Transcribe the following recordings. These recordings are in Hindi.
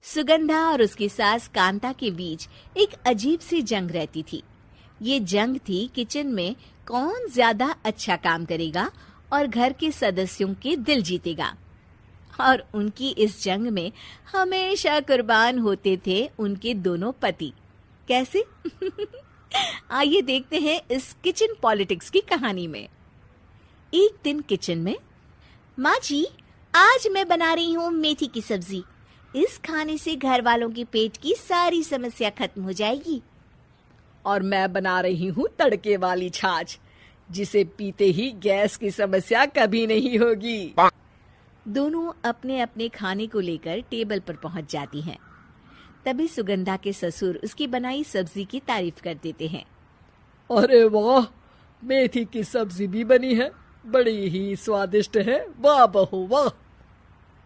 सुगंधा और उसकी सास कांता के बीच एक अजीब सी जंग रहती थी। ये जंग थी किचन में कौन ज्यादा अच्छा काम करेगा और घर के सदस्यों के दिल जीतेगा। और उनकी इस जंग में हमेशा कुर्बान होते थे उनके दोनों पति। कैसे? आइए देखते हैं इस किचन पॉलिटिक्स की कहानी में। एक दिन किचन में, माँ जी, आज मैं बना रही हूँ मेथी की सब्जी। इस खाने से घर वालों के पेट की सारी समस्या खत्म हो जाएगी। और मैं बना रही हूँ तड़के वाली छाछ, जिसे पीते ही गैस की समस्या कभी नहीं होगी। दोनों अपने अपने खाने को लेकर टेबल पर पहुंच जाती हैं। तभी सुगंधा के ससुर उसकी बनाई सब्जी की तारीफ कर देते हैं। अरे वाह, मेथी की सब्जी भी बनी है, बड़ी ही स्वादिष्ट है। वाह बहू वाह।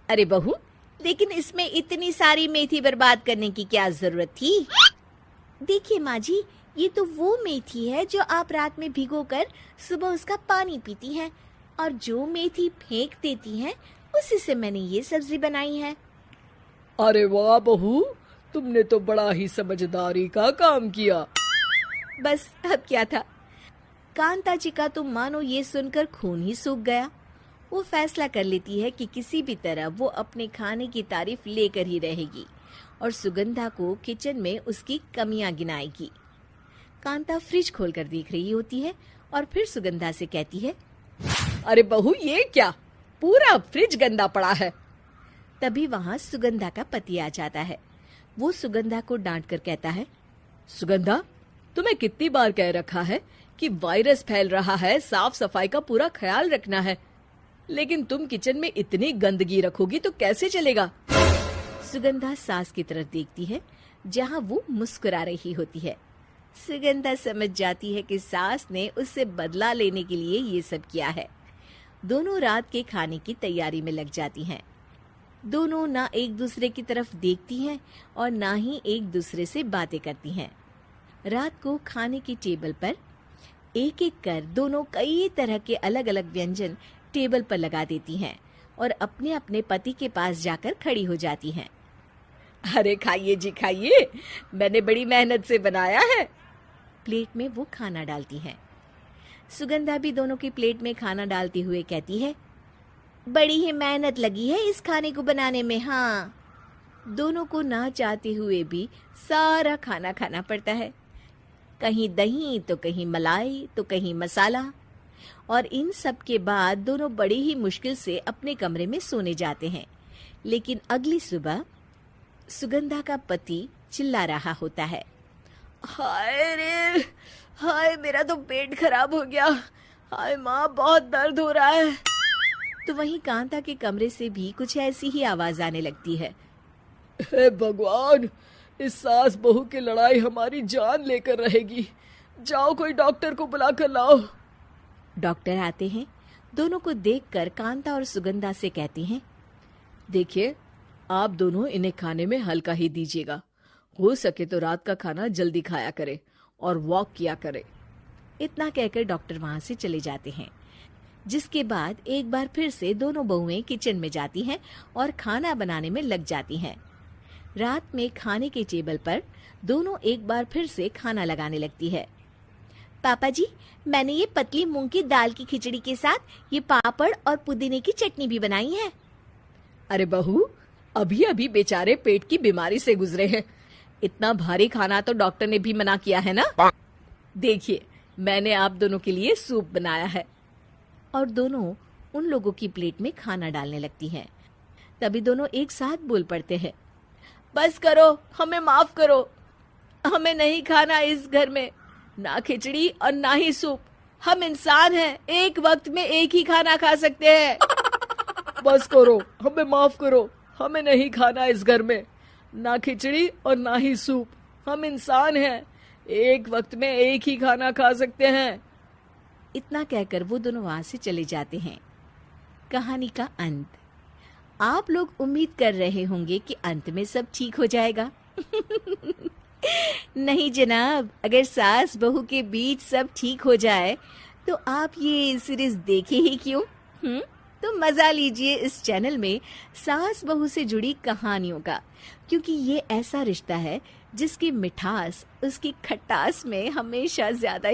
अरे बहू, लेकिन इसमें इतनी सारी मेथी बर्बाद करने की क्या जरूरत थी? देखिए माँ जी, ये तो वो मेथी है जो आप रात में भिगोकर सुबह उसका पानी पीती हैं, और जो मेथी फेंक देती हैं उसी से मैंने ये सब्जी बनाई है। अरे वाह बहू, तुमने तो बड़ा ही समझदारी का काम किया। बस अब क्या था, कांता जी का तो मानो ये सुनकर खून ही सूख गया। वो फैसला कर लेती है कि किसी भी तरह वो अपने खाने की तारीफ लेकर ही रहेगी और सुगंधा को किचन में उसकी कमियां गिनाएगी। कांता फ्रिज खोलकर देख रही होती है और फिर सुगंधा से कहती है, अरे बहू, ये क्या, पूरा फ्रिज गंदा पड़ा है। तभी वहाँ सुगंधा का पति आ जाता है। वो सुगंधा को डांट कर कहता है, सुगंधा, तुम्हें कितनी बार कह रखा है कि वायरस फैल रहा है, साफ सफाई का पूरा ख्याल रखना है, लेकिन तुम किचन में इतनी गंदगी रखोगी तो कैसे चलेगा। सुगंधा सास की तरफ देखती है जहाँ वो मुस्कुरा रही होती है। सुगंधा समझ जाती है कि सास ने उससे बदला लेने के लिए ये सब किया है। दोनों रात के खाने की तैयारी में लग जाती हैं। दोनों ना एक दूसरे की तरफ देखती हैं और ना ही एक दूसरे से बातें करती हैं। रात को खाने की टेबल पर एक एक कर दोनों कई तरह के अलग अलग व्यंजन टेबल पर लगा देती हैं और अपने अपने पति के पास जाकर खड़ी हो जाती हैं। अरे खाइए जी खाइए, मैंने बड़ी मेहनत से बनाया है। प्लेट में वो खाना डालती हैं। सुगंधा भी दोनों की प्लेट में खाना डालते हुए कहती है, बड़ी ही मेहनत लगी है इस खाने को बनाने में। हाँ, दोनों को ना चाहते हुए भी सारा खाना खाना पड़ता है। कहीं दही तो कहीं मलाई तो कहीं मसाला। और इन सब के बाद दोनों बड़ी ही मुश्किल से अपने कमरे में सोने जाते हैं। लेकिन अगली सुबह सुगंधा का पति चिल्ला रहा होता है, हाय रे, हाय मेरा तो पेट खराब हो गया, हाय माँ बहुत दर्द हो रहा है। तो वहीं कांता के कमरे से भी कुछ ऐसी ही आवाज आने लगती है। हे भगवान, इस सास बहू की लड़ाई हमारी जान लेकर रहेगी। जाओ कोई डॉक्टर को बुला कर लाओ। डॉक्टर आते हैं। दोनों को देखकर कांता और सुगंधा से कहती हैं, देखिए, आप दोनों इन्हें खाने में हल्का ही दीजिएगा। हो सके तो रात का खाना जल्दी खाया करे और वॉक किया करे। इतना कहकर डॉक्टर वहां से चले जाते हैं। जिसके बाद एक बार फिर से दोनों बहुएं किचन में जाती हैं और खाना बनाने में लग जाती हैं। रात में खाने के टेबल पर दोनों एक बार फिर से खाना लगाने लगती है। पापा जी, मैंने ये पतली मूंग की दाल की खिचड़ी के साथ ये पापड़ और पुदीने की चटनी भी बनाई है। अरे बहू, अभी अभी बेचारे पेट की बीमारी से गुजरे हैं, इतना भारी खाना तो डॉक्टर ने भी मना किया है ना। देखिए, मैंने आप दोनों के लिए सूप बनाया है। और दोनों उन लोगों की प्लेट में खाना डालने लगती हैं। तभी दोनों एक साथ बोल पड़ते हैं, बस करो, हमें माफ करो, हमें नहीं खाना इस घर में ना खिचड़ी और ना ही सूप। हम इंसान हैं, एक वक्त में एक ही खाना खा सकते हैं। बस करो, हमें माफ करो, हमें नहीं खाना इस घर में ना खिचड़ी और ना ही सूप। हम इंसान हैं, एक वक्त में एक ही खाना खा सकते हैं। इतना कहकर वो दोनों वहां से चले जाते हैं। कहानी का अंत। आप लोग उम्मीद कर रहे होंगे कि अंत में सब ठीक हो जाएगा। नहीं जनाब, अगर सास बहू के बीच सब ठीक हो जाए तो आप ये सीरीज देखे ही क्यों? तो मजा लीजिए इस चैनल में सास बहू से जुड़ी कहानियों का, क्योंकि ये ऐसा रिश्ता है जिसकी मिठास उसकी खटास में हमेशा ज्यादा ही